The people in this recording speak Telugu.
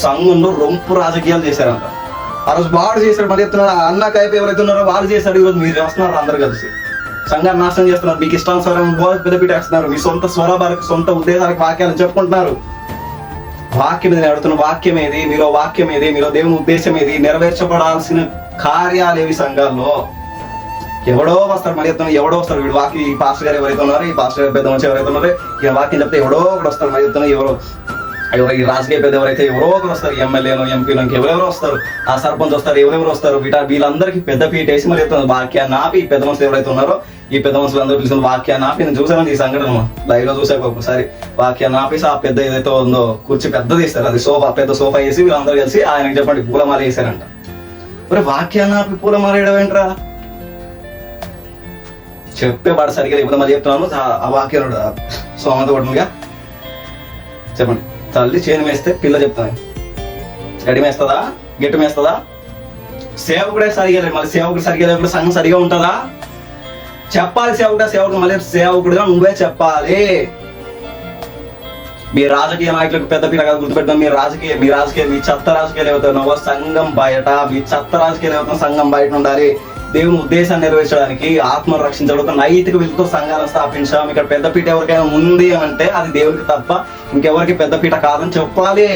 సంఘంలో రొంపు రాజకీయాలు చేశారంట. ఆ రోజు వాడు చేశాడు, మరి చెప్తున్నారు అన్న కైపు ఎవరైతే ఉన్నారో వాళ్ళు చేశారు. ఈరోజు మీరు వస్తున్నారు అందరు కలిసి సంఘాన్ని నాశనం చేస్తున్నారు. మీకు ఇష్టానుసారం పెద్దపీట వేస్తున్నారు. మీ సొంత స్వరాభాలకు సొంత ఉద్దేశాలకు వాక్యాలను చెప్పుకుంటున్నారు. వాక్యం ఏది అడుగుతున్న వాక్యం ఏది, మీలో వాక్యం ఏది, మీలో దేవుని ఉద్దేశం ఏది, నెరవేర్చబడాల్సిన కార్యాలు ఏవి సంఘాల్లో? ఎవడో వస్తారు, మరి చెప్తున్నా ఎవడో వస్తారు. వీడు వాక్యం ఈ పాస్టర్ గారు ఎవరైతే ఉన్నారో, ఈ పాస్టర్ గారు పెద్ద మనిషి ఎవరైతే ఉన్నారో, ఈ వాక్యం చెప్తే ఎవడో ఒకటి వస్తారు. మరి చెప్తున్నా ఎవరో ఈ రాజకీయ పెద్ద ఎవరైతే ఎవరో ఒకరు వస్తారు, ఎమ్మెల్యేనో ఎంపీనో ఇంకెవరెవరో వస్తారు, ఆ సర్పంచ్ వస్తారు, ఎవరెవరు వస్తారు. వీళ్ళందరికీ పెద్ద పీట వేసి మరి చెప్తున్నారు వాక్యాన్ని ఆపి ఈ పెద్ద మనుషులు ఎవరైతే ఉన్నారో ఈ పెద్ద మనుషులు అందరూ పిలిచిన వాక్యాన్ని ఆపి, నేను చూసాను ఈ సంఘటన లైవ్ లో చూసాక ఒకసారి. వాక్యాన్ని ఆపేసి ఆ పెద్ద ఏదైతే ఉందో కుర్చీ పెద్దది ఇస్తారు, అది సోఫా పెద్ద సోఫా వేసి వీళ్ళందరూ కలిసి ఆయనకి చెప్పండి పూలమాల వేసారంట. మరి వాక్యాన్ని ఆపి పూలమాల వేయడం ఏంట్రా? చెప్తే వాడు సరిగ్గా లేకపోతే మళ్ళీ చెప్తున్నాను ఆ వాక్యం సోమంత కొట్టగా చెప్పండి. తల్లి చేను వేస్తే పిల్ల చెప్తాను, గడి మేస్తుందా గట్టి మేస్తుందా? సేవకుడే సరిగా లేదు, మళ్ళీ సేవకుడు సరిగా లేకుండా సంఘం సరిగా ఉంటుందా? చెప్పాలి సేవకుడు మళ్ళీ సేవకుడుగా నువ్వే చెప్పాలి. మీ రాజకీయ నాయకులకు పెద్ద పీట కాదు గుర్తుపెట్టాం. మీ చెత్త రాజకీయాలు ఏమవుతున్నావో సంఘం బయట, మీ చెత్త రాజకీయాలు ఏమవుతున్నా సంఘం బయట ఉండాలి. దేవుని ఉద్దేశాన్ని నెరవేర్చడానికి, ఆత్మను రక్షించడానికి నైతిక విలువతో సంఘాలను స్థాపించాం. ఇక్కడ పెద్దపీట ఎవరికైనా ఉంది అని అంటే అది దేవుడికి తప్ప ఇంకెవరికి పెద్దపీట కాదని చెప్పాలి.